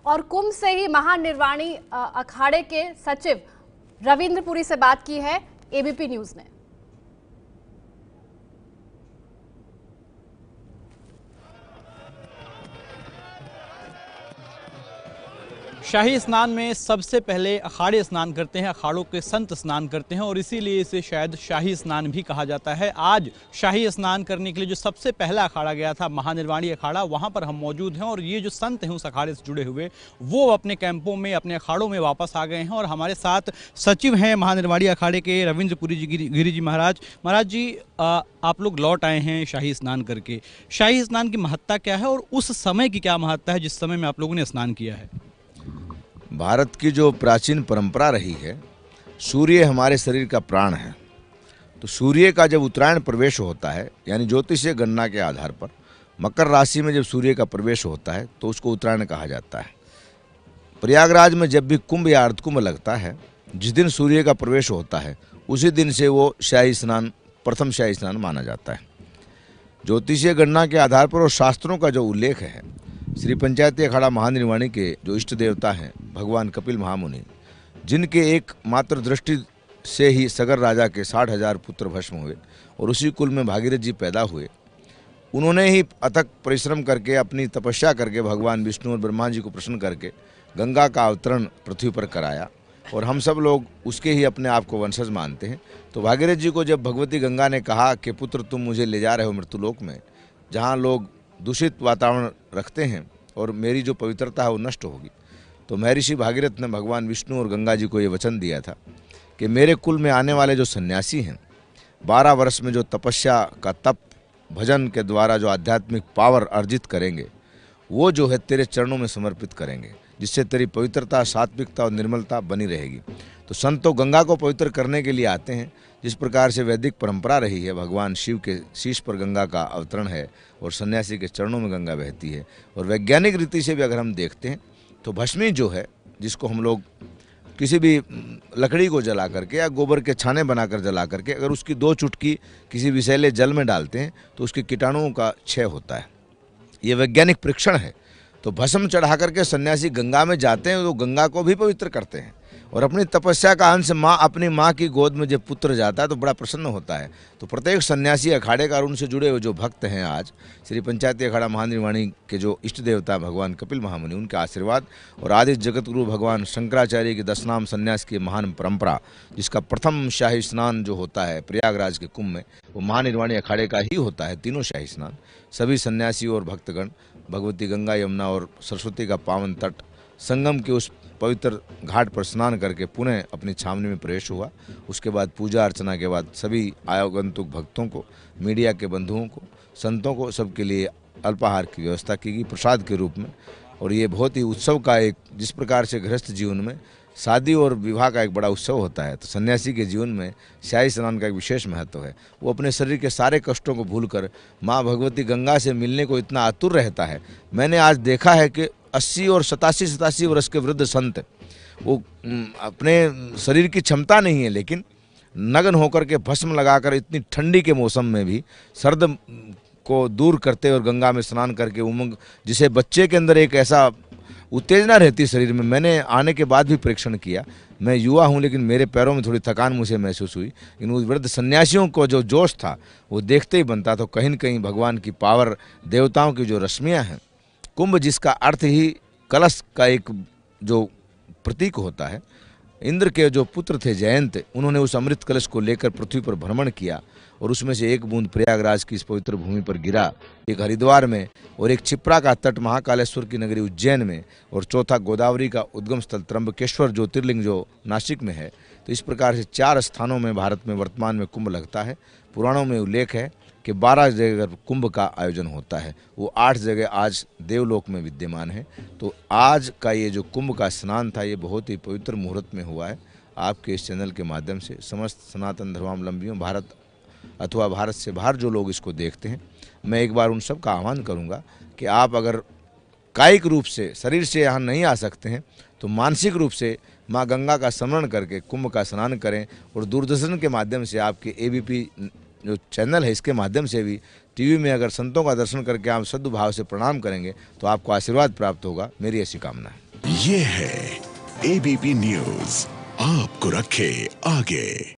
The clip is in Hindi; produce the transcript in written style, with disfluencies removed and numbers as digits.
और कुंभ से ही महानिर्वाणी अखाड़े के सचिव रविंद्र पुरी से बात की है एबीपी न्यूज ने। शाही स्नान में सबसे पहले अखाड़े स्नान करते हैं, अखाड़ों के संत स्नान करते हैं और इसीलिए इसे शायद शाही स्नान भी कहा जाता है। आज शाही स्नान करने के लिए जो सबसे पहला अखाड़ा गया था महानिर्वाणी अखाड़ा, वहां पर हम मौजूद हैं और ये जो संत हैं उस अखाड़े से जुड़े हुए वो अपने कैंपों में, अपने अखाड़ों में वापस आ गए हैं। और हमारे साथ सचिव हैं महानिर्वाणी अखाड़े के रविंद्र पुरी जी गिरी जी महाराज जी, आप लोग लौट आए हैं शाही स्नान करके। शाही स्नान की महत्ता क्या है और उस समय की क्या महत्ता है जिस समय में आप लोगों ने स्नान किया है? भारत की जो प्राचीन परंपरा रही है, सूर्य हमारे शरीर का प्राण है। तो सूर्य का जब उत्तरायण प्रवेश होता है, यानी ज्योतिषीय गणना के आधार पर मकर राशि में जब सूर्य का प्रवेश होता है तो उसको उत्तरायण कहा जाता है। प्रयागराज में जब भी कुंभ या अर्धकुंभ लगता है, जिस दिन सूर्य का प्रवेश होता है उसी दिन से वो शाही स्नान, प्रथम शाही स्नान माना जाता है। ज्योतिषीय गणना के आधार पर और शास्त्रों का जो उल्लेख है, श्री पंचायती अखाड़ा महानिर्वाणी के जो इष्ट देवता हैं भगवान कपिल महामुनि, जिनके एक मात्र दृष्टि से ही सगर राजा के 60,000 पुत्र भस्म हुए और उसी कुल में भागीरथ जी पैदा हुए, उन्होंने ही अथक परिश्रम करके, अपनी तपस्या करके भगवान विष्णु और ब्रह्मा जी को प्रसन्न करके गंगा का अवतरण पृथ्वी पर कराया और हम सब लोग उसके ही अपने आप को वंशज मानते हैं। तो भागीरथ जी को जब भगवती गंगा ने कहा कि पुत्र तुम मुझे ले जा रहे हो मृत्युलोक में, जहाँ लोग दूषित वातावरण रखते हैं और मेरी जो पवित्रता है वो नष्ट होगी, तो महर्षि भागीरथ ने भगवान विष्णु और गंगा जी को ये वचन दिया था कि मेरे कुल में आने वाले जो सन्यासी हैं, 12 वर्ष में जो तपस्या का तप भजन के द्वारा जो आध्यात्मिक पावर अर्जित करेंगे, वो जो है तेरे चरणों में समर्पित करेंगे, जिससे तेरी पवित्रता, सात्विकता और निर्मलता बनी रहेगी। तो संत तो गंगा को पवित्र करने के लिए आते हैं। जिस प्रकार से वैदिक परंपरा रही है, भगवान शिव के शीश पर गंगा का अवतरण है और सन्यासी के चरणों में गंगा बहती है। और वैज्ञानिक रीति से भी अगर हम देखते हैं तो भस्मी जो है, जिसको हम लोग किसी भी लकड़ी को जला करके या गोबर के छाने बनाकर जला करके अगर उसकी 2 चुटकी किसी विषैले जल में डालते हैं तो उसके कीटाणुओं का क्षय होता है। ये वैज्ञानिक परीक्षण है। तो भस्म चढ़ा करके सन्यासी गंगा में जाते हैं तो गंगा को भी पवित्र करते हैं और अपनी तपस्या का अंश अपनी माँ की गोद में जब पुत्र जाता है तो बड़ा प्रसन्न होता है। तो प्रत्येक सन्यासी अखाड़े का और उनसे जुड़े हुए जो भक्त हैं, आज श्री पंचायती अखाड़ा महानिर्वाणी के जो इष्ट देवता भगवान कपिल महामुनि, उनके आशीर्वाद और आदि जगत गुरु भगवान शंकराचार्य के 10 नाम सन्यास की महान परंपरा, जिसका प्रथम शाही स्नान जो होता है प्रयागराज के कुंभ में, वो महानिर्वाणी अखाड़े का ही होता है। तीनों शाही स्नान सभी सन्यासी और भक्तगण भगवती गंगा, यमुना और सरस्वती का पावन तट संगम के उस पवित्र घाट पर स्नान करके पुनः अपनी छावनी में प्रवेश हुआ। उसके बाद पूजा अर्चना के बाद सभी आगंतुक भक्तों को, मीडिया के बंधुओं को, संतों को, सबके लिए अल्पाहार की व्यवस्था की गई प्रसाद के रूप में। और ये बहुत ही उत्सव का एक, जिस प्रकार से गृहस्थ जीवन में शादी और विवाह का एक बड़ा उत्सव होता है, तो सन्यासी के जीवन में शाही स्नान का एक विशेष महत्व है। वो अपने शरीर के सारे कष्टों को भूलकर माँ भगवती गंगा से मिलने को इतना आतुर रहता है। मैंने आज देखा है कि 80 और 87 वर्ष के वृद्ध संत, वो अपने शरीर की क्षमता नहीं है लेकिन नग्न होकर के भस्म लगाकर इतनी ठंडी के मौसम में भी सर्द को दूर करते और गंगा में स्नान करके उमंग, जिसे बच्चे के अंदर एक ऐसा उत्तेजना रहती है शरीर में। मैंने आने के बाद भी परीक्षण किया। मैं युवा हूं लेकिन मेरे पैरों में थोड़ी थकान मुझे महसूस हुई, लेकिन उस वृद्ध सन्यासियों को जो जोश था वो देखते ही बनता। तो कहीं न कहीं भगवान की पावर, देवताओं की जो रश्मियाँ हैं, कुंभ जिसका अर्थ ही कलश का एक जो प्रतीक होता है, इंद्र के जो पुत्र थे जयंत, उन्होंने उस अमृत कलश को लेकर पृथ्वी पर भ्रमण किया और उसमें से एक बूंद प्रयागराज की इस पवित्र भूमि पर गिरा, एक हरिद्वार में और एक क्षिप्रा का तट महाकालेश्वर की नगरी उज्जैन में, और चौथा गोदावरी का उद्गम स्थल त्र्यंबकेश्वर ज्योतिर्लिंग जो नासिक में है। तो इस प्रकार से 4 स्थानों में भारत में वर्तमान में कुंभ लगता है। पुराणों में उल्लेख है कि 12 जगह कुंभ का आयोजन होता है, वो 8 जगह आज देवलोक में विद्यमान है। तो आज का ये जो कुंभ का स्नान था, ये बहुत ही पवित्र मुहूर्त में हुआ है। आपके इस चैनल के माध्यम से समस्त सनातन धर्मावलंबियों, भारत अथवा भारत से बाहर जो लोग इसको देखते हैं, मैं एक बार उन सब का आह्वान करूंगा कि आप अगर कायिक रूप से शरीर से यहाँ नहीं आ सकते हैं तो मानसिक रूप से माँ गंगा का स्मरण करके कुंभ का स्नान करें। और दूरदर्शन के माध्यम से आपके एबीपी जो चैनल है, इसके माध्यम से भी टीवी में अगर संतों का दर्शन करके आप सद्भाव से प्रणाम करेंगे तो आपको आशीर्वाद प्राप्त होगा। मेरी ऐसी कामना है। ये है एबीपी न्यूज, आपको रखे आगे।